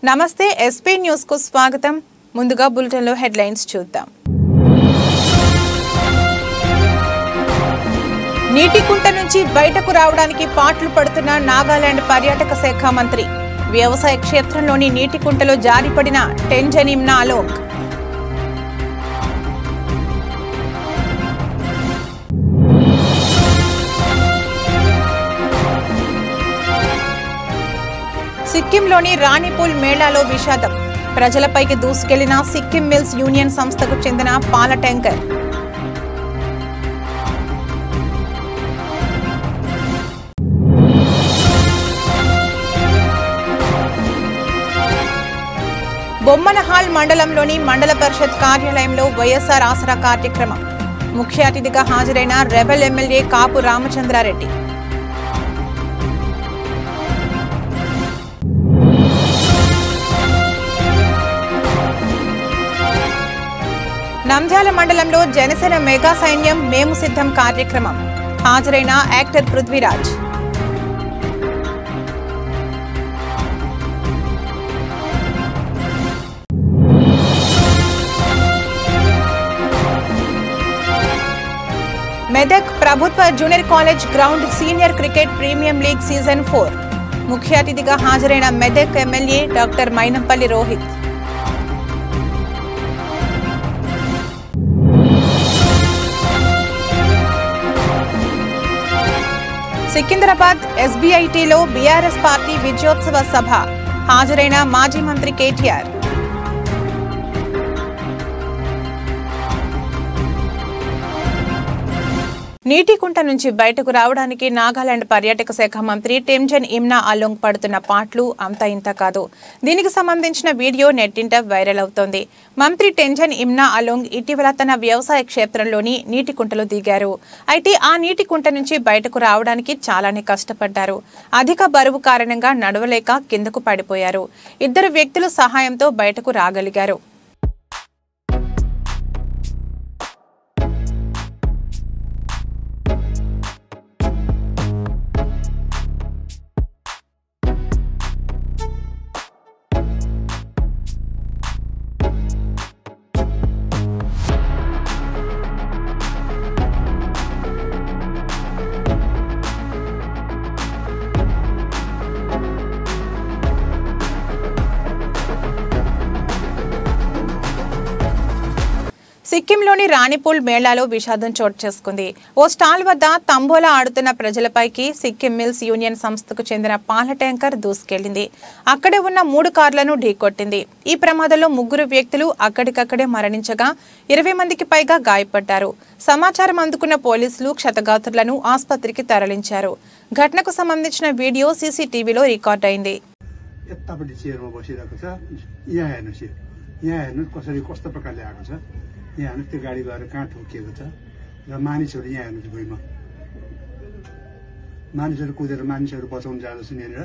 నమస్తే SP news కు స్వాగతం. ముందుగా బులెటిన్ లో హెడ్లైన్స్ చూద్దాం. నీటికుంట నుంచి బయటకు రావడానికి పాట్లు పడుతున్న నాగాలాండ్ పర్యాటక శాఖ మంత్రి. వ్యవసాయ క్షేత్రంలోని నీటికుంటలో జారిపడిన టెంజన్ ఇమ్నా అలోంగ్. సిక్కింలోని రాణిపూల్ మేళాలో విషాదం. ప్రజలపైకి దూసుకెళ్లిన సిక్కిం మిల్స్ యూనియన్ సంస్థకు చెందిన పాల ట్యాంకర్. బొమ్మనహాల్ మండలంలోని మండల పరిషత్ కార్యాలయంలో వైఎస్ఆర్ ఆసరా కార్యక్రమం. ముఖ్య అతిథిగా హాజరైన రెబెల్ ఎమ్మెల్యే కాపు రామచంద్రారెడ్డి. నంద్యాల మండలంలో జనసేన మెగా సైన్యం మేము సిద్ధం కార్యక్రమం. హాజరైన యాక్టర్ పృథ్వీరాజ్. మెదక్ ప్రభుత్వ junior college ground senior cricket premium league season 4. ముఖ్య అతిథిగా హాజరైన మెదక్ ఎమ్మెల్యే డాక్టర్ మైనంపల్లి రోహిత్. సికింద్రాబాద్ ఎస్బీఐటీలో బీఆర్ఎస్ పార్టీ విజయోత్సవ సభ. హాజరైన మాజీ మంత్రి కేటీఆర్. నీటికుంట నుంచి బయటకు రావడానికి నాగాలాండ్ పర్యాటక శాఖ మంత్రి టెంజన్ ఇమ్నా అలోంగ్ పడుతున్న పాట్లు అంతా ఇంత కాదు. దీనికి సంబంధించిన వీడియో నెట్టింట వైరల్ అవుతోంది. మంత్రి టెంజన్ ఇమ్నా అలోంగ్ ఇటీవల తన వ్యవసాయ క్షేత్రంలోని నీటికుంటలో దిగారు. అయితే ఆ నీటికుంట నుంచి బయటకు రావడానికి చాలానే కష్టపడ్డారు. అధిక బరువు కారణంగా నడవలేక కిందకు పడిపోయారు. 2 వ్యక్తుల సహాయంతో బయటకు రాగలిగారు. సిక్కింలోని రాణిపూల్ మేళాలో విషాదం చోటు చేసుకుంది. ఓ స్టాల్ వద్ద తంబోలా ఆడుతున్న ప్రజలపైకి సిక్కిం మిల్స్ యూనియన్ సంస్థకు చెందిన పాల ట్యాంకర్ దూసుకెళ్లింది. అక్కడే ఉన్న 3 కార్లను ఢీకొట్టింది. ఈ ప్రమాదంలో 3 వ్యక్తులు అక్కడికక్కడే మరణించగా 20 మందికి పైగా గాయపడ్డారు. సమాచారం అందుకున్న పోలీసులు క్షతగాత్రులను ఆసుపత్రికి తరలించారు. ఘటనకు సంబంధించిన వీడియో సీసీటీవీలో రికార్డ్ అయింది. यहाँ हेर्नु त्यो गाडी गएर कहाँ ठोकिएको छ र मानिसहरू यहाँ हेर्नुहोस् भुइँमा मानिसहरू कुदेर मानिसहरू बचाउन जाँदैछन् यहाँनिर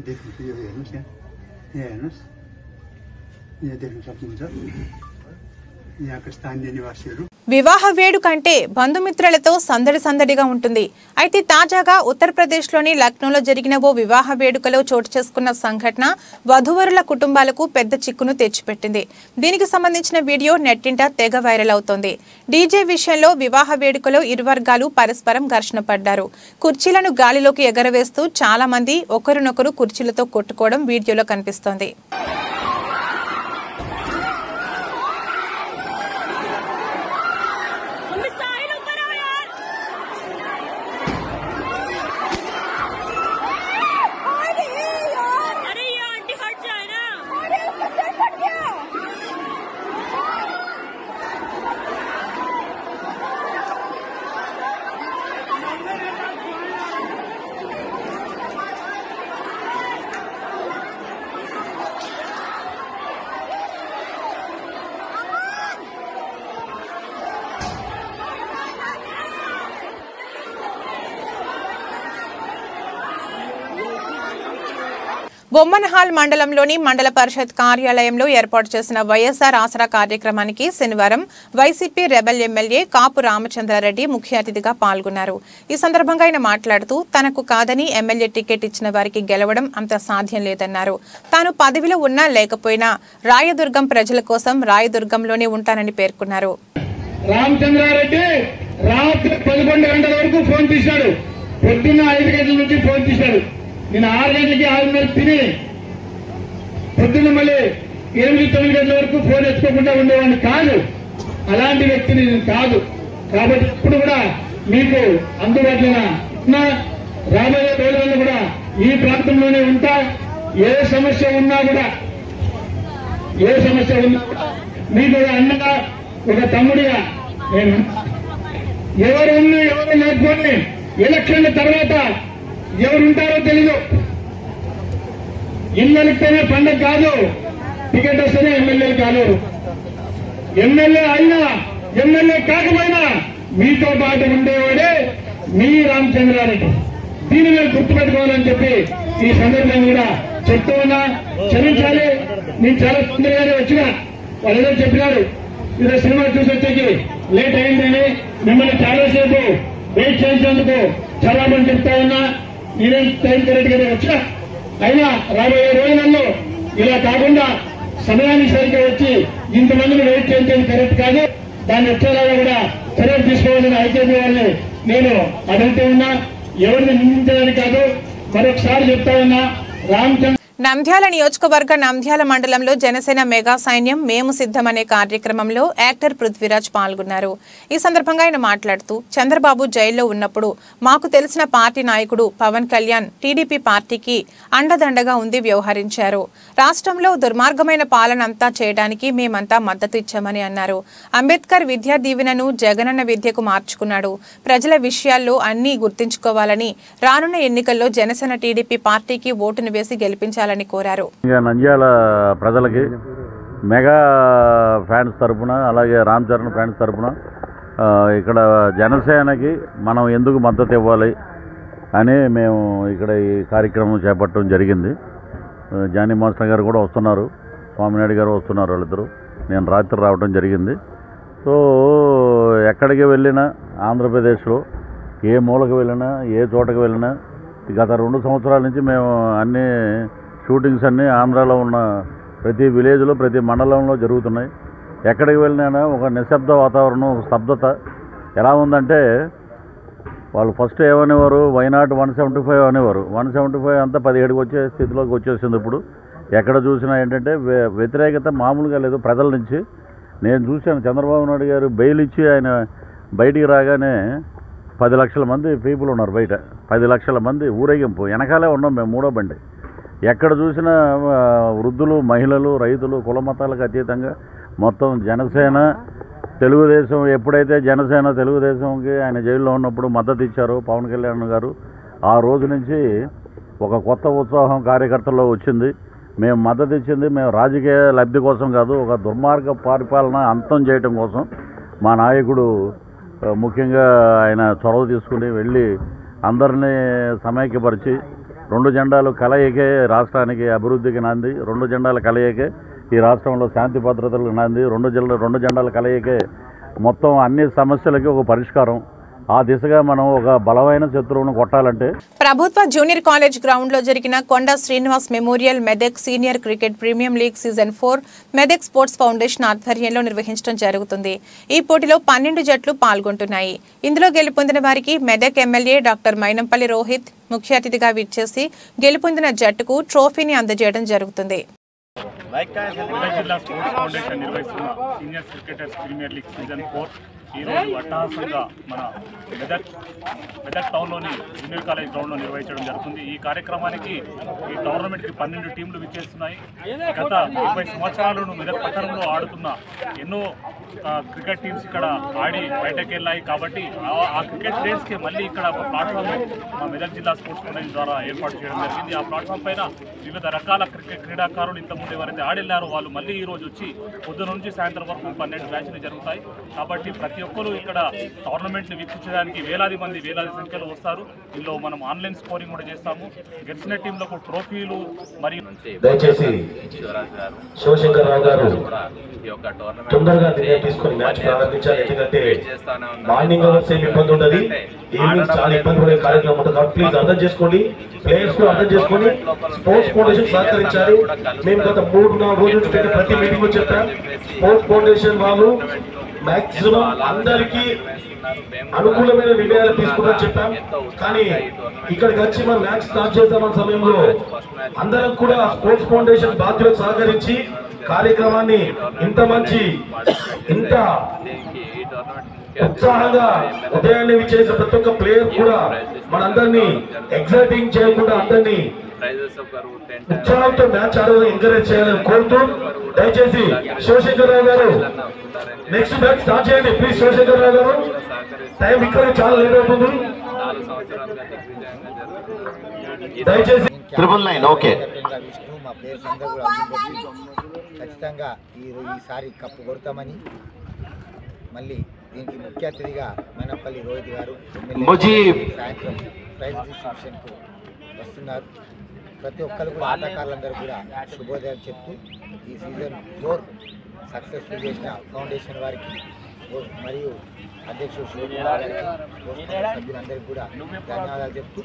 देख्नुहोस् यो हेर्नुहोस् यहाँ हेर्नुहोस् यहाँ देख्न सक्नुहुन्छ यहाँका स्थानीय निवासीहरू. వివాహ వేడుక అంటే బంధుమిత్రులతో సందడిగా ఉంటుంది. అయితే తాజాగా ఉత్తరప్రదేశ్లోని లక్నోలో జరిగిన ఓ వివాహ వేడుకలో చోటు చేసుకున్న సంఘటన వధూవరుల కుటుంబాలకు పెద్ద చిక్కును తెచ్చిపెట్టింది. దీనికి సంబంధించిన వీడియో నెట్టింట తెగ వైరల్ అవుతోంది. డీజే విషయంలో వివాహ వేడుకలో 2 వర్గాలు పరస్పరం ఘర్షణ పడ్డారు. కుర్చీలను గాలిలోకి ఎగరవేస్తూ చాలా మంది ఒకరినొకరు కుర్చీలతో కొట్టుకోవడం వీడియోలో కనిపిస్తోంది. బొమ్మనహాల్ మండలంలోని మండల పరిషత్ కార్యాలయంలో ఏర్పాటు చేసిన వైఎస్ఆర్ ఆసరా కార్యక్రమానికి శనివారం వైసీపీ రెబెల్ ఎమ్మెల్యే కాపు రామచంద్రారెడ్డి ముఖ్య అతిథిగా పాల్గొన్నారు. ఈ సందర్భంగా ఆయన మాట్లాడుతూ తనకు కాదని ఎమ్మెల్యే టికెట్ ఇచ్చిన వారికి గెలవడం అంత సాధ్యం లేదన్నారు. తాను పదవిలో ఉన్నా లేకపోయినా రాయదుర్గం ప్రజల కోసం రాయదుర్గంలోనే ఉంటానని పేర్కొన్నారు. రామచంద్రారెడ్డి రాత్రి 11 గంటల వరకు ఫోన్ తీశాడు. పొద్దున్న 5 గంటల నుంచి ఫోన్ తీశాడు. నేను 6 గంటలకి 6:30 తిని పొద్దున్న మళ్ళీ 8-9 గంటల వరకు ఫోన్ ఎత్తుకోకుండా ఉండేవాడిని కాదు. అలాంటి వ్యక్తిని నేను కాదు. కాబట్టి ఇప్పుడు కూడా మీకు అందుబాటులో ఉన్న రాబోయే రోజుల్లో కూడా ఈ ప్రాంతంలోనే ఉంటా. ఏ సమస్య ఉన్నా కూడా మీకు అన్నగా ఒక తమ్ముడిగా నేను ఎవరు ఉన్నా ఎవరు లేకపోతే ఎలక్షన్ల తర్వాత ఎవరుంటారో తెలీదు. ఇళ్ళకితేనే పండగ కాదు, టికెట్ వస్తేనే ఎమ్మెల్యే కాదు. ఎమ్మెల్యే అయినా ఎమ్మెల్యే కాకపోయినా మీతో పాటు ఉండేవాడే మీ రామచంద్రారెడ్డి. దీన్ని మీరు గుర్తుపెట్టుకోవాలని చెప్పి ఈ సందర్భంగా కూడా చెప్తూ ఉన్నా. క్షమించాలి, నేను చాలా తొందరగానే వచ్చినా. వాళ్ళు ఏదో చెప్పినారు, ఈరోజు సినిమా చూసి వచ్చేకి లేట్ అయిందని మిమ్మల్ని చాలాసేపు వెయిట్ చేసేందుకు చాలా మంది చెప్తా ఉన్నా. నేనేం టైం కరెక్ట్ గానే వచ్చా. అయినా రాబోయే రోజులలో ఇలా కాకుండా సమయానికి సరిగ్గా వచ్చి ఇంతమందిని వెయిట్ చేయించేది కరెక్ట్ కాదు. దాన్ని వచ్చేలాగా కూడా చర్యలు తీసుకోవాలని ఐకేపీ వాళ్ళని నేను అడుగుతూ ఉన్నా. ఎవరిని నిందించడానికి కాదు. మరొకసారి చెప్తా ఉన్నా, రామచంద్ర నంద్యాల నియోజకవర్గ నంద్యాల మండలంలో జనసేన మెగా సైన్యం మేము సిద్ధమనే కార్యక్రమంలో యాక్టర్ పృథ్వీరాజ్ పాల్గొన్నారు. ఈ సందర్భంగా ఆయన మాట్లాడుతూ చంద్రబాబు జైల్లో ఉన్నప్పుడు మాకు తెలిసిన పార్టీ నాయకుడు పవన్ కళ్యాణ్ టీడీపీ పార్టీకి అండదండగా ఉంది వ్యవహరించారు. రాష్ట్రంలో దుర్మార్గమైన పాలన అంతా చేయడానికి మేమంతా మద్దతు ఇచ్చామని అన్నారు. అంబేద్కర్ విద్యా దీవెనను జగనన్న విద్యకు మార్చుకున్నాడు. ప్రజల విషయాల్లో అన్నీ గుర్తుంచుకోవాలని రానున్న ఎన్నికల్లో జనసేన టీడీపీ పార్టీకి ఓటును వేసి గెలిపించారు కోరారు. నంద్యాల ప్రజలకి మెగా ఫ్యాన్స్ తరఫున అలాగే రామ్ చరణ్ ఫ్యాన్స్ తరఫున ఇక్కడ జనసేనకి మనం ఎందుకు మద్దతు ఇవ్వాలి అని మేము ఇక్కడ ఈ కార్యక్రమం చేపట్టడం జరిగింది. జానీ మాస్టర్ గారు కూడా వస్తున్నారు, స్వామినాయుడు గారు వస్తున్నారు. వాళ్ళిద్దరూ నేను రాత్రి రావడం జరిగింది. సో ఎక్కడికి వెళ్ళినా ఆంధ్రప్రదేశ్లో ఏ మూలకు వెళ్ళినా ఏ చోటకి వెళ్ళినా గత 2 సంవత్సరాల నుంచి మేము అన్ని షూటింగ్స్ అన్నీ ఆంధ్రాలో ఉన్న ప్రతి విలేజ్లో ప్రతి మండలంలో జరుగుతున్నాయి. ఎక్కడికి వెళ్ళినా ఒక నిశ్శబ్ద వాతావరణం, స్తబ్దత ఎలా ఉందంటే వాళ్ళు ఫస్ట్ ఏమనేవారు, వైనాట్ 175 అనేవారు. 175 అంతా 17కి వచ్చే స్థితిలోకి వచ్చేసింది. ఇప్పుడు ఎక్కడ చూసినా ఏంటంటే వ్యతిరేకత మామూలుగా లేదు ప్రజల నుంచి. నేను చూశాను, చంద్రబాబు నాయుడు గారు బెయిల్ ఇచ్చి ఆయన బయటికి రాగానే 10 లక్షల మంది పీపుల్ ఉన్నారు బయట. 10 లక్షల మంది ఊరేగింపు వెనకాలే ఉన్నాం మేము, 3వ బండి. ఎక్కడ చూసినా వృద్ధులు, మహిళలు, రైతులు, కుల మతాలకు అతీతంగా మొత్తం జనసేన తెలుగుదేశం. ఎప్పుడైతే జనసేన తెలుగుదేశంకి ఆయన జైల్లో ఉన్నప్పుడు మద్దతు ఇచ్చారో పవన్ కళ్యాణ్ గారు, ఆ రోజు నుంచి ఒక కొత్త ఉత్సాహం కార్యకర్తల్లో వచ్చింది. మేము మద్దతు ఇచ్చింది మేము రాజకీయ లబ్ధి కోసం కాదు, ఒక దుర్మార్గ పరిపాలన అంతం చేయటం కోసం. మా నాయకుడు ముఖ్యంగా ఆయన చొరవ తీసుకుని వెళ్ళి అందరినీ సమైక్యపరిచి 2 జెండాలు కలయికే రాష్ట్రానికి అభివృద్ధికి నాంది. 2 జెండాల కలయికే ఈ రాష్ట్రంలో శాంతి భద్రతలకు నాంది. 2 జెండాల కలయికే మొత్తం అన్ని సమస్యలకి ఒక పరిష్కారం. ఆ దిశగా మనం ఒక బలమైన శత్రువును కొట్టాలంటే ప్రభుత్వ జూనియర్ కాలేజ్ గ్రౌండ్ లో జరిగిన కొండ Srinivas memorial Medak senior cricket premium league season 4 Medak sports foundation ఆధ్వర్యంలో నిర్వహించడం జరుగుతుంది. ఈ పోటీలో 12 జట్లు పాల్గొంటున్నాయి. ఇందులో గెలుపొందిన వారికి మెదక్ ఎమ్మెల్యే డాక్టర్ మైనంపల్లి రోహిత్ ముఖ్య అతిథిగా విచ్చేసి గెలుపొందిన జట్టుకు ట్రోఫీని అందజేయడం జరుగుతుంది. జిల్లా స్పోర్ట్స్ ఫౌండేషన్ నిర్వహిస్తున్న senior cricketers premier league season 4 ఈరోజు అట్టహాసంగా మన మెదక్ టౌన్లోని జూనియర్ కాలేజ్ గ్రౌండ్లో నిర్వహించడం జరుగుతుంది. ఈ కార్యక్రమానికి ఈ టోర్నమెంట్కి 12 టీంలు విచ్చేస్తున్నాయి. గత 30 సంవత్సరాలను మెదక్ పట్టణంలో ఆడుతున్న ఎన్నో క్రికెట్ టీమ్స్ ఇక్కడ ఆడి బయటకు వెళ్ళాయి. కాబట్టి ఆ క్రికెట్ ప్లేయర్స్కి మళ్ళీ ఇక్కడ ఒక ప్లాట్ఫామ్ మా మెదక్ జిల్లా స్పోర్ట్స్ ఫౌండేషన్ ద్వారా ఏర్పాటు చేయడం జరిగింది. ఆ ప్లాట్ఫామ్ పైన వివిధ రకాల క్రీడాకారులు ఇంతకుముందు ఎవరైతే ఆడెళ్లారో వాళ్ళు మళ్ళీ ఈరోజు వచ్చి పొద్దున నుంచి సాయంత్రం వరకు 12 మ్యాచ్లు జరుగుతాయి. కాబట్టి ప్రతి ఒక్కరు ఇక్కడ టోర్నమెంట్ని వీక్షించడానికి వేలాది సంఖ్యలో వస్తారు. ఇందులో మనం ఆన్లైన్ స్కోరింగ్ కూడా చేస్తాము. గెలిచిన టీంలకు ట్రోఫీలు మరియు దయచేసి శివశంకర్ రావు గారు తొందరగా నిర్ణయం తీసుకొని మ్యాచ్ ప్రారంభించాలి. ఎందుకంటే మార్నింగ్ అవర్స్ ఏమి ఇబ్బంది ఉంటుంది, ఈవినింగ్ చాలా ఇబ్బంది పడే కార్యక్రమం ఉంటుంది. కాబట్టి ప్లీజ్ అర్థం చేసుకోండి, ప్లేయర్స్ కూడా అర్థం చేసుకొని స్పోర్ట్స్ ఫౌండేషన్ సహకరించాలి. మేము గత 3-4 రోజుల నుంచి పెట్టి ప్రతి మీటింగ్ లో చెప్పాం. స్పోర్ట్స్ ఫౌండేషన్ వాళ్ళు మాక్సిమం అందరికీ అనుకూలమైన నిర్ణయాలు తీసుకుంటారని చెప్పాం. కానీ ఇక్కడికి వచ్చి మనం మ్యాచ్ స్టార్ట్ చేద్దామన్న సమయంలో అందరం కూడా స్పోర్ట్స్ ఫౌండేషన్ బాధ్యులకు సహకరించి కార్యక్రమాన్ని ఇంత ఉత్సాహంగా ఉదయాన్నే విచ్చేసిన ప్రతి ఒక్క ప్లేయర్ కూడా మనందరినీ ఎగ్జైటింగ్ చేయకుండా అందరినీ ఉత్సాహంతో మ్యాచ్ ఆడాలని ఎంకరేజ్ చేయాలని కోరుతూ దయచేసి శివశంకర్ రావు గారు నెక్స్ట్ మ్యాచ్ స్టార్ట్ చేయండి ప్లీజ్. శివశంకర్ రావు గారు టైం ఇక్కడ చాలా లేట్ అవుతుంది, దయచేసి 999 ఓకే. మా ప్లేయర్స్ అందరూ కూడా ఖచ్చితంగా ఈసారి కప్పు కొడతామని, మళ్ళీ దీనికి ముఖ్య అతిథిగా మేనపల్లి రోహిత్ గారు సాయంత్రం ప్రైజ్ డిస్ట్రిబ్యూషన్కు వస్తున్నారు. ప్రతి ఒక్కరు కూడా ఆటగాళ్ళందరూ కూడా శుభోదయం చెప్తూ ఈ సీజన్ 4 సక్సెస్ఫుల్ చేసిన ఫౌండేషన్ వారికి మరియు అధ్యక్షుడు శివకుమార్ గారికి సభ్యులందరికీ కూడా ధన్యవాదాలు చెప్తూ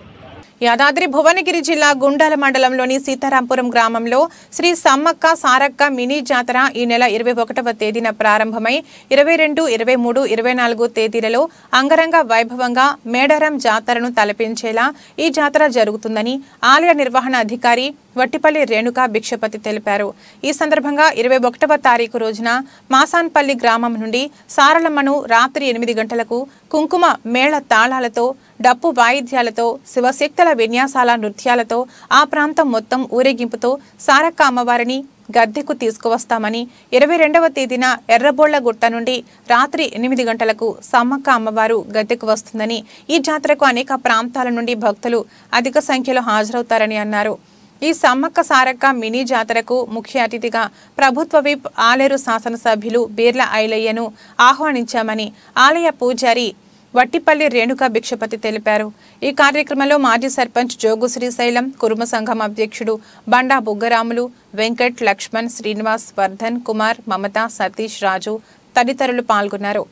యాదాద్రి భువనగిరి జిల్లా గుండాల మండలంలోని సీతారాంపురం గ్రామంలో శ్రీ సమ్మక్క సారక్క మినీ జాతర ఈ నెల 21వ తేదీన ప్రారంభమై 22, 23, 24 తేదీలలో అంగరంగ వైభవంగా మేడారం జాతరను తలపించేలా ఈ జాతర జరుగుతుందని ఆలయ నిర్వహణ అధికారి వట్టిపల్లి రేణుకా భిక్షపతి తెలిపారు. ఈ సందర్భంగా 21వ తారీఖు రోజున మాసాన్పల్లి గ్రామం నుండి సారలమ్మను రాత్రి 8 గంటలకు కుంకుమ మేళ తాళాలతో, డప్పు వాయిద్యాలతో, శివశక్తుల విన్యాసాల నృత్యాలతో ఆ ప్రాంతం మొత్తం ఊరేగింపుతో సారక్క అమ్మవారిని గద్దెకు తీసుకువస్తామని, 22వ తేదీన ఎర్రబోళ్లగుట్ట నుండి రాత్రి 8 గంటలకు సమ్మక్క అమ్మవారు గద్దెకు వస్తుందని, ఈ జాతరకు అనేక ప్రాంతాల నుండి భక్తులు అధిక సంఖ్యలో హాజరవుతారని అన్నారు. ఈ సమ్మక్క సారక్క మినీ జాతరకు ముఖ్య అతిథిగా ప్రభుత్వ విప్ ఆలేరు శాసనసభ్యులు బీర్ల ఐలయ్యను ఆహ్వానించామని ఆలయ పూజారి వట్టిపల్లి రేణుకా భిక్షపతి తెలిపారు. ఈ కార్యక్రమంలో మాజీ సర్పంచ్ జోగు శ్రీశైలం, కురుమ సంఘం అధ్యక్షుడు బండా బుగ్గరాములు, వెంకట్, లక్ష్మణ్, శ్రీనివాస్, వర్ధన్ కుమార్, మమత, సతీష్, రాజు తదితరులు పాల్గొన్నారు.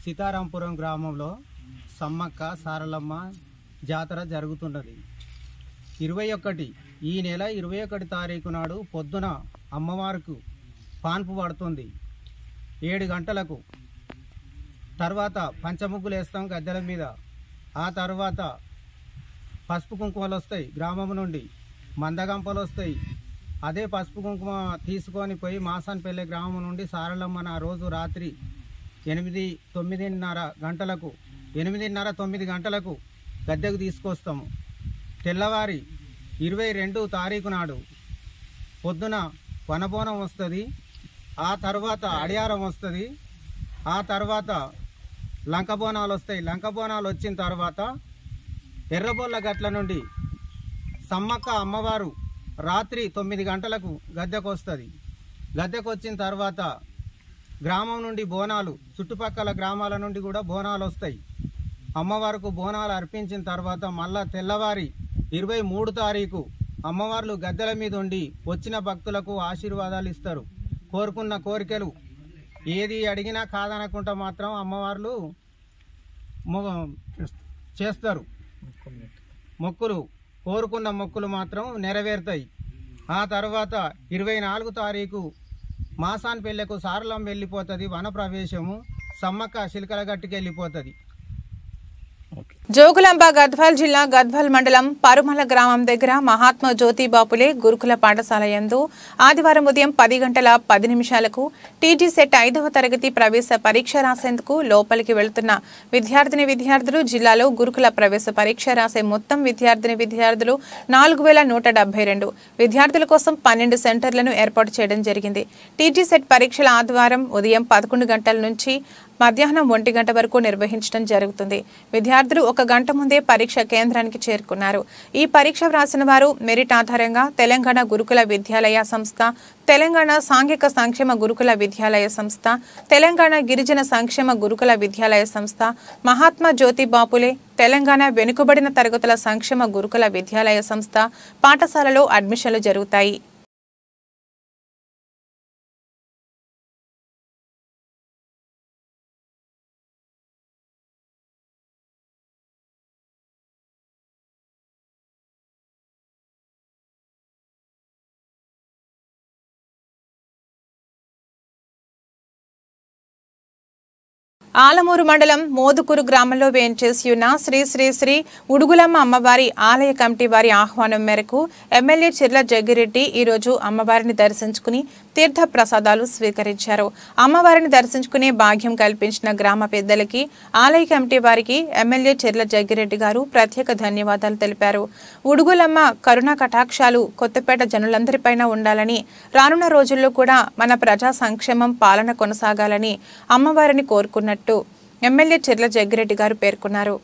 సీతారాంపురం గ్రామంలో సమ్మక్క సారలమ్మ జాతర జరుగుతున్నది. 21 ఈ నెల 21 తారీఖు నాడు పొద్దున అమ్మవారికి పాన్పు పడుతుంది 7 గంటలకు. తర్వాత పంచముగ్గులు వేస్తాం గద్దెల మీద. ఆ తర్వాత పసుపు కుంకుమలు వస్తాయి, గ్రామం నుండి మందగంపలు వస్తాయి. అదే పసుపు కుంకుమ తీసుకొని పోయి మాసాన్పల్లి గ్రామం నుండి సారలమ్మన ఆ రోజు రాత్రి 8-9 గంటలకు 8:30-9 గంటలకు గద్దెకు తీసుకొస్తాము. తెల్లవారి 22 తారీఖు నాడు పొద్దున వనబోనం వస్తుంది. ఆ తర్వాత అడియారం వస్తుంది. ఆ తర్వాత లంకబోనాలు వస్తాయి. లంకబోనాలు వచ్చిన తర్వాత ఎర్రబోళ్ళ గట్ల నుండి సమ్మక్క అమ్మవారు రాత్రి 9 గంటలకు గద్దెకు వస్తుంది. గద్దెకు వచ్చిన తర్వాత గ్రామం నుండి బోనాలు, చుట్టుపక్కల గ్రామాల నుండి కూడా బోనాలు వస్తాయి. అమ్మవారికి బోనాలు అర్పించిన తర్వాత మళ్ళా తెల్లవారి 23 తారీఖు అమ్మవార్లు గద్దెల మీద ఉండి వచ్చిన భక్తులకు ఆశీర్వాదాలు ఇస్తారు. కోరుకున్న కోరికలు ఏది అడిగినా కాదనకుండా మాత్రం అమ్మవార్లు చేస్తారు. మొక్కులు కోరుకున్న మొక్కులు మాత్రం నెరవేరుతాయి. ఆ తర్వాత 24 తారీఖు మాసాన్పల్లెకు సారలం వెళ్ళిపోతుంది. వన ప్రవేశము సమ్మక్క శిల్కల గట్టుకు వెళ్ళిపోతుంది. జోగులాంబ గద్వాల్ జిల్లా గద్వాల్ మండలం పరుమల గ్రామం దగ్గర మహాత్మా జ్యోతిబాపులే గురుకుల పాఠశాల యందు ఆదివారం ఉదయం 10 గంటల 10 నిమిషాలకు టీజీ సెట్ 5వ తరగతి ప్రవేశ పరీక్ష రాసేందుకు లోపలికి వెళ్తున్న విద్యార్థులు జిల్లాలో గురుకుల ప్రవేశ పరీక్ష రాసే మొత్తం విద్యార్థులు 4172 విద్యార్థుల కోసం 12 సెంటర్లను ఏర్పాటు చేయడం జరిగింది. టీజీ సెట్ పరీక్షల ఆదివారం ఉదయం 11 గంటల నుంచి మధ్యాహ్నం 1 గంట వరకు నిర్వహించడం జరుగుతుంది. విద్యార్థులు 1 గంట ముందే పరీక్ష కేంద్రానికి చేరుకున్నారు. ఈ పరీక్ష వ్రాసిన వారు మెరిట్ ఆధారంగా తెలంగాణ గురుకుల విద్యాలయ సంస్థ, తెలంగాణ సాంఘిక సంక్షేమ గురుకుల విద్యాలయ సంస్థ, తెలంగాణ గిరిజన సంక్షేమ గురుకుల విద్యాలయ సంస్థ, మహాత్మా జ్యోతి బాపులే తెలంగాణ వెనుకబడిన తరగతుల సంక్షేమ గురుకుల విద్యాలయ సంస్థ పాఠశాలలో అడ్మిషన్లు జరుగుతాయి. ఆలమూరు మండలం మోదుకూరు గ్రామంలో వేంచేసి ఉన్న శ్రీ శ్రీ శ్రీ ఉడుగులమ్మ అమ్మవారి ఆలయ కమిటీ వారి ఆహ్వానం మేరకు ఎమ్మెల్యే చిర్ల జగ్గిరెడ్డి ఈరోజు అమ్మవారిని దర్శించుకుని తీర్థ ప్రసాదాలు స్వీకరించారు. అమ్మవారిని దర్శించుకునే భాగ్యం కల్పించిన గ్రామ పెద్దలకి, ఆలయ కమిటీ వారికి ఎమ్మెల్యే చిర్ల జగ్గిరెడ్డి గారు ప్రత్యేక ధన్యవాదాలు తెలిపారు. ఉడుగులమ్మ కరుణా కటాక్షాలు కొత్తపేట జనులందరిపైన ఉండాలని, రానున్న రోజుల్లో కూడా మన ప్రజా సంక్షేమం పాలన కొనసాగాలని అమ్మవారిని కోరుకున్నట్టు ఎమ్మెల్యే చిర్ల జగ్గిరెడ్డి గారు పేర్కొన్నారు.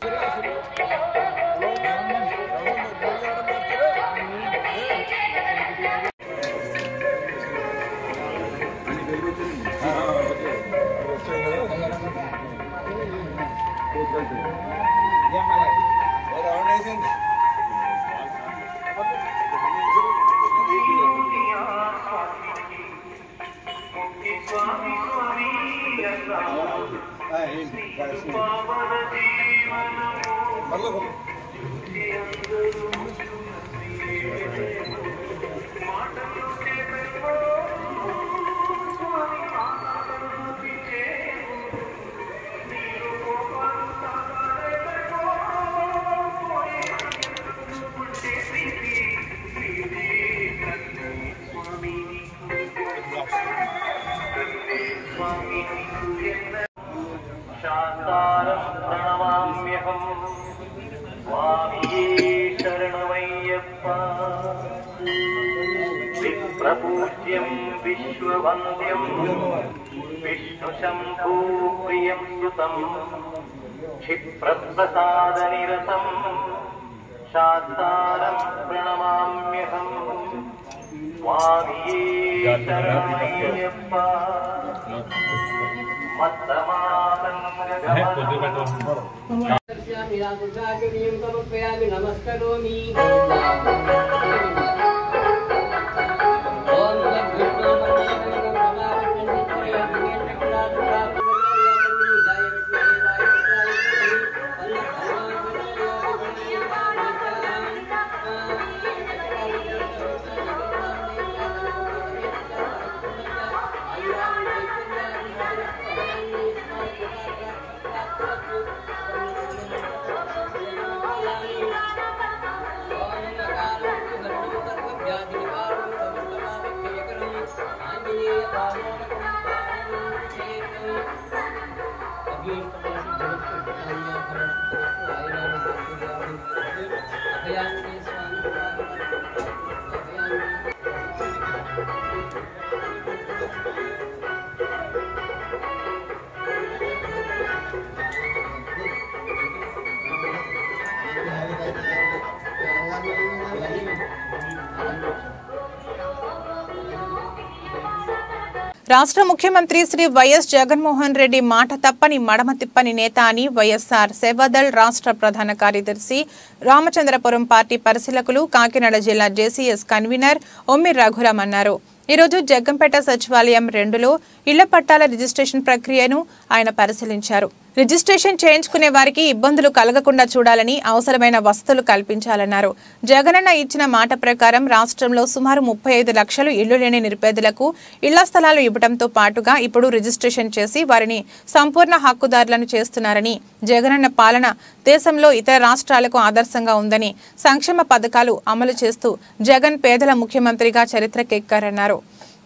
प्रपूज्यं विश्ववन्द्यं विष्णुशम्भू प्रियं सुतं क्षिप्रप्रसादनिरतं शास्तारं प्रणमाम्यहं स्वामिये शरणमय्यप्प नमस्करोमि రాష్ట్ర ముఖ్యమంత్రి శ్రీ వైఎస్ జగన్మోహన్ రెడ్డి మాట తప్పని మడమ తిప్పని నేత అని వైఎస్ఆర్ సేవాదళ్ రాష్ట్ర ప్రధాన కార్యదర్శి రామచంద్రపురం పార్టీ పరిశీలకులు కాకినాడ జిల్లా జేసీఎస్ కన్వీనర్ ఒమ్మి రఘురామ్ అన్నారు. ఈరోజు జగ్గంపేట సచివాలయం 2లో ఇళ్ల పట్టాల రిజిస్ట్రేషన్ ప్రక్రియను ఆయన పరిశీలించారు. రిజిస్ట్రేషన్ చేయించుకునే వారికి ఇబ్బందులు కలగకుండా చూడాలని, అవసరమైన వసతులు కల్పించాలన్నారు. జగనన్న ఇచ్చిన మాట ప్రకారం రాష్ట్రంలో సుమారు 35 లక్షలు ఇళ్లు లేని నిరుపేదలకు ఇళ్ల స్థలాలు ఇవ్వడంతో పాటుగా ఇప్పుడు రిజిస్ట్రేషన్ చేసి వారిని సంపూర్ణ హక్కుదారులను చేస్తున్నారని, జగనన్న పాలన దేశంలో ఇతర రాష్ట్రాలకు ఆదర్శంగా ఉందని, సంక్షేమ పథకాలు అమలు చేస్తూ జగన్ పేదల ముఖ్యమంత్రిగా చరిత్రకెక్కారన్నారు.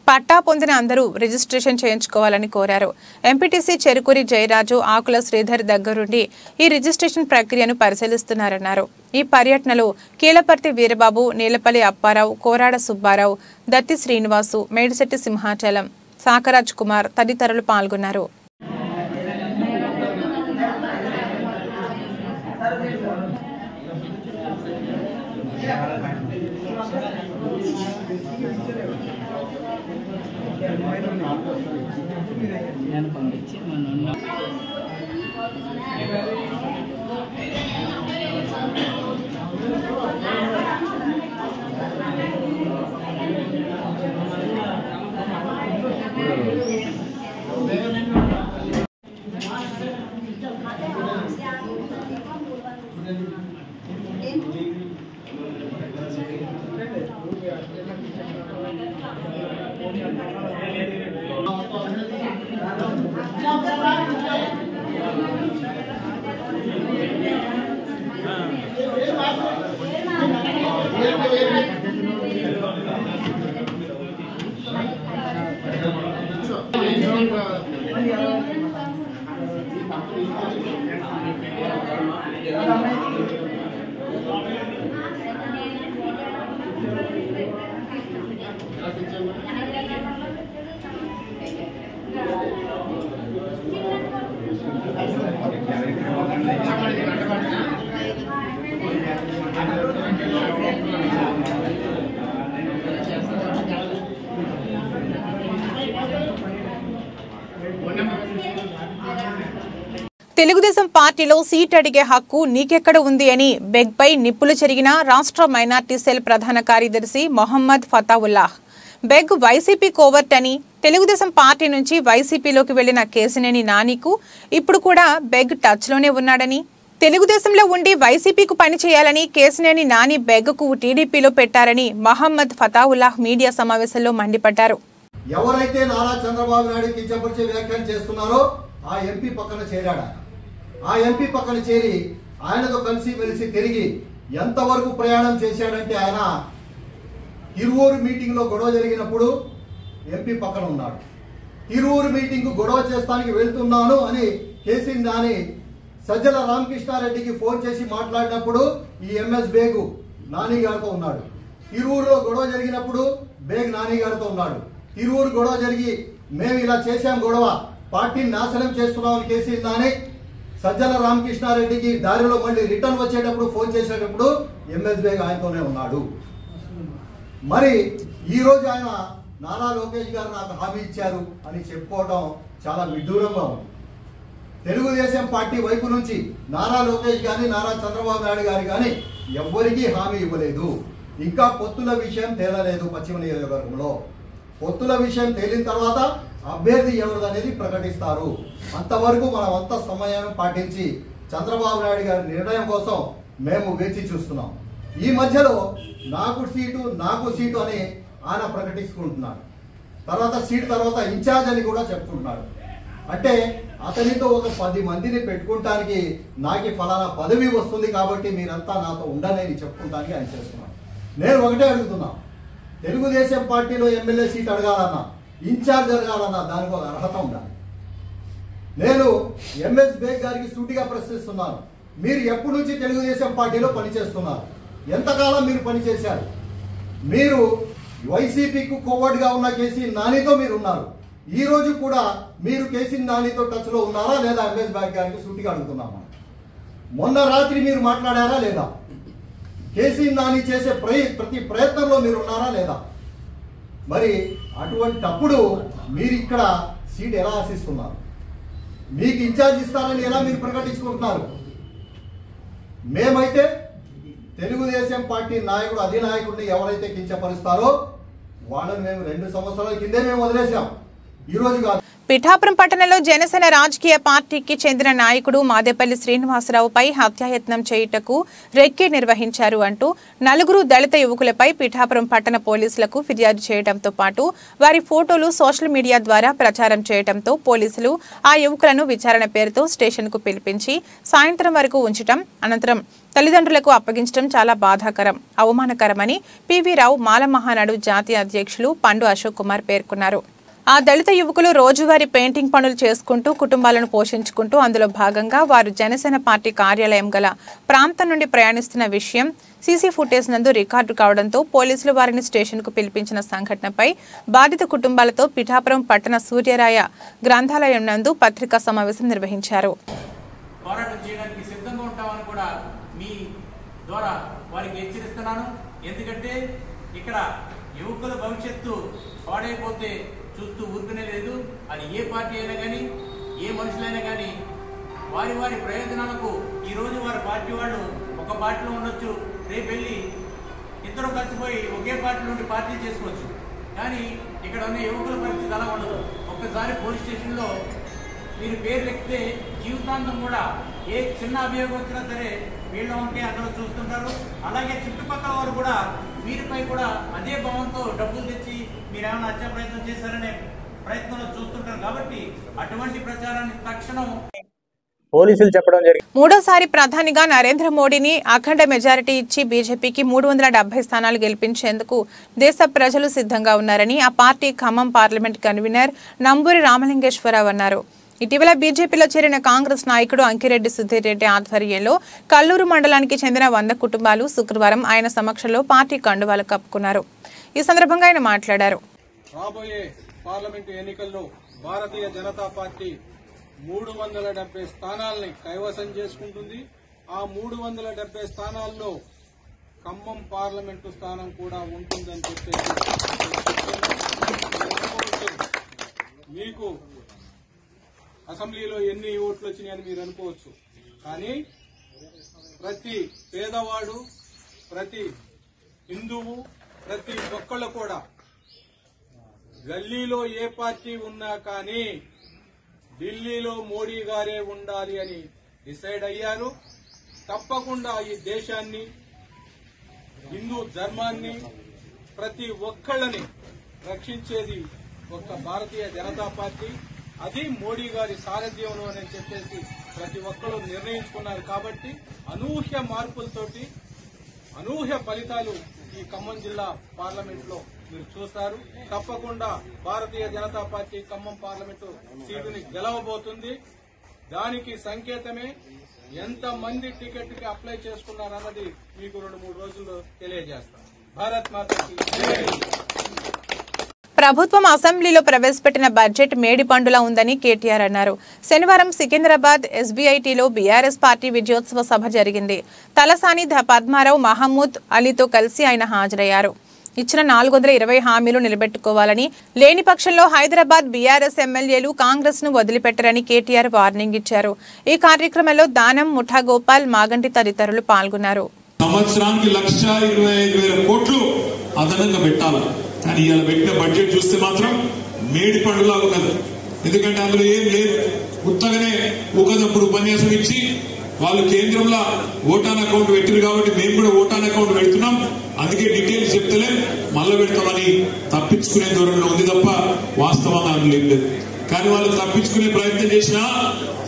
పట్టా పొందిన అందరూ రిజిస్ట్రేషన్ చేయించుకోవాలని కోరారు. ఎంపీటీసీ చెరుకూరి జయరాజు, ఆకుల శ్రీధర్ దగ్గరుండి ఈ రిజిస్ట్రేషన్ ప్రక్రియను పరిశీలిస్తున్నారన్నారు. ఈ పర్యటనలో కీలపర్తి వీరబాబు, నీలపల్లి అప్పారావు, కోరాడ సుబ్బారావు, దత్తి శ్రీనివాసు, మేడిశెట్టి సింహాచలం, సాకరాజ్ కుమార్ తదితరులు పాల్గొన్నారు. తెలుగుదేశం పార్టీలో సీట్ అడిగే హక్కు నీకెక్కడ ఉంది అని బెగ్పై నిప్పులు చెరిగిన రాష్ట్ర మైనార్టీ సెల్ ప్రధాన కార్యదర్శి మొహమ్మద్ ఫతావుల్లాహ్. బెగ్ వైసీపీ కోవర్ట్ అని, తెలుగుదేశం పార్టీ నుంచి వైసీపీలోకి వెళ్లిన కేసినేని నానికి ఇప్పుడు కూడా బెగ్ టచ్లోనే ఉన్నాడని, తెలుగుదేశంలో ఉండి వైసీపీకు పనిచేయాలని కేసినేని నాని బెగ్కు టీడీపీలో పెట్టారని మొహమ్మద్ ఫతావుల్లాహ్ మీడియా సమావేశంలో మండిపడ్డారు. ఎవరైతే నారా చంద్రబాబు నాయుడు కించపరిచే వ్యాఖ్యలు చేస్తున్నారో ఆ ఎంపీ పక్కన చేరాడు. ఆ ఎంపీ పక్కన చేరి ఆయనతో కలిసి మెలిసి తిరిగి ఎంతవరకు ప్రయాణం చేశాడంటే ఆయన తిరువూరు మీటింగ్ లో గొడవ జరిగినప్పుడు ఎంపీ పక్కన ఉన్నాడు. తిరువూరు మీటింగ్ గొడవ చేస్తానికి వెళ్తున్నాను అని కేసీ నాని సజ్జల రామకృష్ణారెడ్డికి ఫోన్ చేసి మాట్లాడినప్పుడు ఈ ఎంఎస్ బేగు నాని గారితో ఉన్నాడు. తిరువూరులో గొడవ జరిగినప్పుడు బేగ్ నాని గారితో ఉన్నాడు. తిరువూరు గొడవ జరిగి మేము ఇలా చేశాం, గొడవ పార్టీని నాశనం చేస్తున్నామని కేసీ నాని సజ్జల రామకృష్ణారెడ్డికి దారిలో మళ్ళీ రిటర్న్ వచ్చేటప్పుడు ఫోన్ చేసేటప్పుడు ఎంఎస్ బేగ్ ఆయనతోనే ఉన్నాడు. మరి ఈ రోజు ఆయన నారా లోకేష్ గారు నాకు హామీ ఇచ్చారు అని చెప్పుకోవడం చాలా విడ్డూరంగా ఉంది. తెలుగుదేశం పార్టీ వైపు నుంచి నారా లోకేష్ గాని నారా చంద్రబాబు నాయుడు గారు కానీ ఎవ్వరికీ హామీ ఇవ్వలేదు. ఇంకా పొత్తుల విషయం తేలలేదు. పశ్చిమ నియోజకవర్గంలో పొత్తుల విషయం తేలిన తర్వాత అభ్యర్థి ఎవరిదనేది ప్రకటిస్తారు. అంతవరకు మనం అంత సమయాన్ని పాటించి చంద్రబాబు నాయుడు గారి నిర్ణయం కోసం మేము వేచి చూస్తున్నాం. ఈ మధ్యలో నాకు సీటు అని ఆయన ప్రకటించుకుంటున్నాడు. తర్వాత సీటు తర్వాత ఇన్ఛార్జ్ అని కూడా చెప్తుంటున్నాడు. అంటే అతనితో ఒక 10 మందిని పెట్టుకుంటానికి నాకు ఫలానా పదవి వస్తుంది కాబట్టి మీరంతా నాతో ఉండనని చెప్పుకుంటానికి ఆయన చేస్తున్నాడు. నేను ఒకటే అడుగుతున్నా, తెలుగుదేశం పార్టీలో ఎమ్మెల్యే సీట్ అడగాలన్నా, ఇన్ఛార్జ్ అడగాలన్నా దానికి ఒక అర్హత ఉండాలి. నేను ఎంఎస్ బేగ్ గారికి సూటిగా ప్రశ్నిస్తున్నాను, మీరు ఎప్పటి నుంచి తెలుగుదేశం పార్టీలో పనిచేస్తున్నారు? ఎంతకాలం మీరు పనిచేశారు? మీరు వైసీపీకి కోవర్డ్గా ఉన్న కేసీ నానితో మీరు ఉన్నారు. ఈ రోజు కూడా మీరు కేసీ నానితో టచ్ లో ఉన్నారా లేదా? ఎంఎస్ బేగ్ గారికి సూటిగా అడుగుతున్నామా. మొన్న రాత్రి మీరు మాట్లాడారా లేదా? కేసీ నాని చేసే ప్రతి ప్రయత్నంలో మీరు ఉన్నారా లేదా? మరి అటువంటప్పుడు మీరు ఇక్కడ సీట్ ఎలా ఆశిస్తున్నారు? మీకు ఇన్ఛార్జ్ ఇస్తారని ఎలా మీరు ప్రకటించుకుంటున్నారు? మేమైతే తెలుగుదేశం పార్టీ నాయకుడు అధినాయకుడిని ఎవరైతే కించపరుస్తారో వాళ్ళని మేము 2 సంవత్సరాల కిందే మేము వదిలేసాం, ఈ రోజు కాదు. పిఠాపురం పట్టణంలో జనసేన రాజకీయ పార్టీకి చెందిన నాయకుడు మాదేపల్లి శ్రీనివాసరావుపై హత్యాయత్నం చేయుటకు రెక్కి నిర్వహించారు అంటూ 4 దళిత యువకులపై పిఠాపురం పట్టణ పోలీసులకు ఫిర్యాదు చేయడంతో పాటు వారి ఫోటోలు సోషల్ మీడియా ద్వారా ప్రచారం చేయడంతో పోలీసులు ఆ యువకులను విచారణ పేరుతో స్టేషన్కు పిలిపించి సాయంత్రం వరకు ఉంచడం, అనంతరం తల్లిదండ్రులకు అప్పగించడం చాలా బాధాకరం, అవమానకరమని పివి రావు మాల మహానాడు జాతీయ అధ్యక్షులు పండు అశోక్ కుమార్ పేర్కొన్నారు. ఆ దళిత యువకులు రోజువారీ పెయింటింగ్ పనులు చేసుకుంటూ కుటుంబాలను పోషించుకుంటూ అందులో భాగంగా వారు జనసేన పార్టీ కార్యాలయం గల ప్రాంతం నుండి ప్రయాణిస్తున్న విషయం సీసీ ఫుటేజ్ నందు రికార్డు కావడంతో పోలీసులు వారిని స్టేషన్కు పిలిపించిన సంఘటనపై బాధిత కుటుంబాలతో పిఠాపురం పట్టణ సూర్యరాయ గ్రంథాలయం నందు పత్రికా సమావేశం నిర్వహించారు. పోరాటం చేయడానికి సిద్ధంగా ఉంటామని కూడా మీ ద్వారా వారికి హెచ్చరిస్తున్నాను. ఎందుకంటే ఇక్కడ యువకులు యువకుల భవిష్యత్తు పాడైపోతే చూస్తూ ఊరుకునే లేదు. అది ఏ పార్టీ అయినా కానీ, ఏ మనుషులైనా కానీ వారి వారి ప్రయోజనాలకు ఈరోజు వారి పార్టీ వాళ్ళు ఒక పార్టీలో ఉండొచ్చు, రేపు వెళ్ళి ఇద్దరు కలిసిపోయి ఒకే పార్టీ నుండి పార్టీ చేసుకోవచ్చు. కానీ ఇక్కడ ఉన్న యువకుల పరిస్థితి అలా ఉండదు. ఒక్కసారి పోలీస్ స్టేషన్లో మీరు పేరు ఎక్కితే జీవితాంతం కూడా ఏ చిన్న అభియోగం వచ్చినా సరే వీళ్ళు ఉంటే అందరూ చూస్తుంటారు. అలాగే చుట్టుపక్కల వారు కూడా వీరిపై కూడా అదే భావంతో డబ్బులు తెచ్చి మీరేమైనా హత్యా ప్రయత్నం చేశారనే ప్రయత్నంలో చూస్తుంటారు. కాబట్టి అటువంటి ప్రచారాన్ని తక్షణం పోలీసులు చెప్పడం జరిగింది. మూడోసారి ప్రధానిగా నరేంద్ర మోడీని అఖండ మెజారిటీ ఇచ్చి బీజేపీకి 370 స్థానాలు గెలిపించేందుకు దేశ ప్రజలు సిద్ధంగా ఉన్నారని ఆ party Khammam parliament convener Namburi Ramalingeswara Rao అన్నారు. ఇటీవల బీజేపీలో చేరిన కాంగ్రెస్ నాయకుడు అంకిరెడ్డి సుధీర్ రెడ్డి ఆధ్వర్యంలో కల్లూరు మండలానికి చెందిన 100 కుటుంబాలు శుక్రవారం ఆయన సమక్షంలో పార్టీ కండువాలు కప్పుకున్నారు. ఈ సందర్భంగా ఆయన మాట్లాడారు. రాబోయే పార్లమెంటు ఎన్నికల్లో భారతీయ జనతా పార్టీ 370 స్థానాల్ని కైవసం చేసుకుంటుంది. ఆ 370 స్థానాల్లో ఖమ్మం పార్లమెంటు స్థానం కూడా ఉంటుందని చెప్పేసి మీకు అసెంబ్లీలో ఎన్ని ఓట్లు వచ్చినాయని మీరు అనుకోవచ్చు. కానీ ప్రతి పేదవాడు, ప్రతి హిందువు, ప్రతి ఒక్కళ్ళు కూడా గల్లీలో ఏ పార్టీ ఉన్నా కానీ ఢిల్లీలో మోడీ గారే ఉండాలి అని డిసైడ్ అయ్యారు. తప్పకుండా ఈ దేశాన్ని, హిందూ ధర్మాన్ని, ప్రతి ఒక్కళ్ళని రక్షించేది ఒక్క భారతీయ జనతా పార్టీ. అది మోడీ గారి సారథ్యంలో అని చెప్పేసి ప్రతి ఒక్కరూ నిర్ణయించుకున్నారు. కాబట్టి అనూహ్య మార్పులతోటి అనూహ్య ఫలితాలు ఈ ఖమ్మం జిల్లా పార్లమెంట్ లో మీరు చూస్తారు. తప్పకుండా భారతీయ జనతా పార్టీ ఖమ్మం పార్లమెంటు సీటుని గెలవబోతుంది. దానికి సంకేతమే ఎంతమంది టికెట్ కి అప్లై చేసుకున్నారన్నది మీకు 2-3 రోజుల్లో తెలియజేస్తాం. భారత్ మాతాకి జై. ప్రభుత్వం అసెంబ్లీలో ప్రవేశపెట్టిన బడ్జెట్ మేడి పండులా ఉందని కేటీఆర్ అన్నారు. శనివారం సికింద్రాబాద్ ఎస్బీఐటీలో బీఆర్ఎస్ పార్టీ విజయోత్సవ సభ జరిగింది. తలసాని పద్మారావు, మహమూద్ అలీతో కలిసి ఆయన హాజరయ్యారు. ఇచ్చిన 420 హామీలు నిలబెట్టుకోవాలని, లేని పక్షంలో హైదరాబాద్ బీఆర్ఎస్ ఎమ్మెల్యేలు కాంగ్రెస్ ను వదిలిపెట్టరని కేటీఆర్ వార్నింగ్ ఇచ్చారు. ఈ కార్యక్రమంలో దానం, ముఠా గోపాల్, మాగంటి తదితరులు పాల్గొన్నారు. సంవత్సరానికి 1,25,000 కోట్లు అదనంగా పెట్టాలి. కానీ ఇలా పెట్టిన బడ్జెట్ చూస్తే మాత్రం మేడి పండులా ఉన్నది. ఎందుకంటే అందులో ఏం లేదు. కొత్తగానే ఊకదప్పుడు ఉపన్యాసం ఇచ్చి వాళ్ళు కేంద్రంలో ఓటాన్ అకౌంట్ పెట్టారు కాబట్టి మేము కూడా ఓటాన్ అకౌంట్ పెడుతున్నాం, అందుకే డీటెయిల్స్ చెప్తలే మళ్ళీ పెడతామని తప్పించుకునే ధోరణిలో ఉంది తప్ప వాస్తవంగా అందులో ఏం లేదు. కానీ వాళ్ళు తప్పించుకునే ప్రయత్నం చేసినా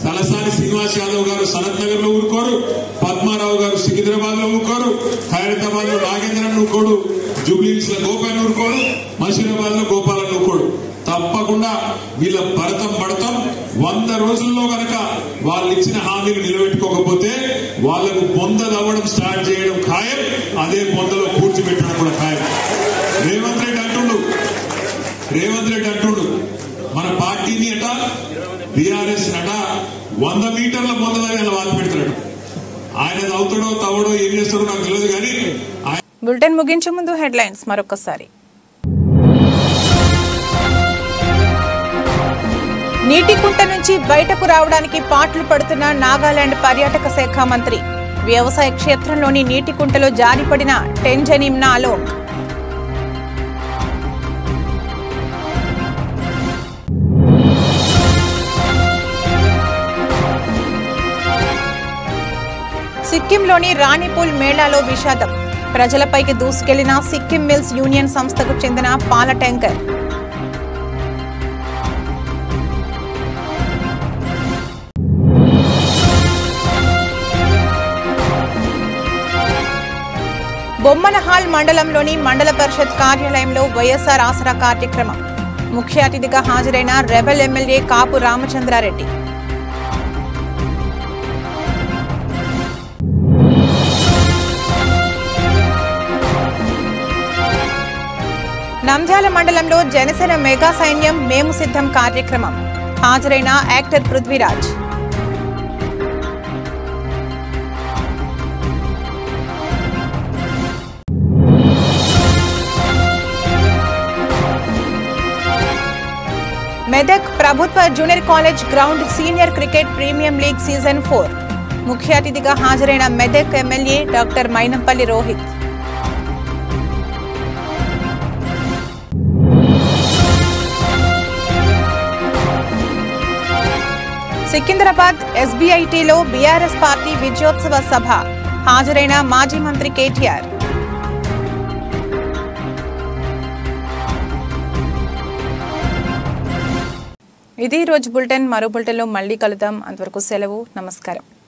తలసాని శ్రీనివాస్ యాదవ్ గారు సనత్ నగర్ లో ఊరుకోరు, పద్మారావు గారు సికింద్రాబాద్ లో ఊరుకోరు, ఖైరతాబాద్ లో నాగేంద్రన్ ఊరుకోడు, జూబ్లీహిల్స్ లో గోపాల్ ఊరుకోడు, మషీరాబాద్ లో గోపాలన్ ఊరుకోడు. తప్పకుండా వీళ్ళ భరతం పడతాం. 100 రోజుల్లో గనక వాళ్ళు ఇచ్చిన హామీలు నిలబెట్టుకోకపోతే వాళ్లకు బొందలవ్వడం స్టార్ట్ చేయడం ఖాయం. అదే బొందలో పూడ్చిపెట్టడం కూడా ఖాయం. రేవంత్ రెడ్డి అంటుండు మన పార్టీని అట బీఆర్ఎస్ అట 100 మీటర్ల బొందలాగా వాత పెడతాడు. ఆయన అవుతాడో తవ్వడో ఏం చేస్తాడో నాకు తెలియదు. కానీ బులెటిన్ ముగించే ముందు హెడ్లైన్స్ మరొకసారి. నీటి కుంట నుంచి బయటకు రావడానికి పాట్లు పడుతున్న నాగాలాండ్ పర్యాటక శాఖ మంత్రి. వ్యవసాయ క్షేత్రంలోని నీటి కుంటలో జారిపడిన టెంజన్ ఇమ్నా అలోంగ్. సిక్కింలోని రాణిపూల్ మేళాలో విషాదం. ప్రజలపైకి దూసుకెళ్లిన సిక్కిం మిల్స్ యూనియన్ సంస్థకు చెందిన పాల ట్యాంకర్. బొమ్మనహాల్ మండలంలోని మండల పరిషత్ కార్యాలయంలో వైఎస్ఆర్ ఆసరా కార్యక్రమం. ముఖ్య అతిథిగా హాజరైన రెబెల్ ఎమ్మెల్యే కాపు రామచంద్రారెడ్డి. నంద్యాల మండలంలో జనసేన మెగా సైన్యం మేము సిద్ధం కార్యక్రమం. హాజరైన యాక్టర్ పృథ్వీరాజ్. మెదక్ ప్రభుత్వ junior college ground senior cricket premium league season 4 ముఖ్య అతిథిగా హాజరైన మెదక్ ఎమ్మెల్యే డాక్టర్ మైనంపల్లి రోహిత్. సికింద్రాబాద్ ఎస్బీఐటీలో బీఆర్ఎస్ పార్టీ విజయోత్సవ సభ హాజరైన మాజీ మంత్రి కేటీఆర్. ఇది రోజు బులెటిన్. మరో బులెటిన్లో మళ్ళీ కలుద్దాం. అంతవరకు సెలవు. నమస్కారం.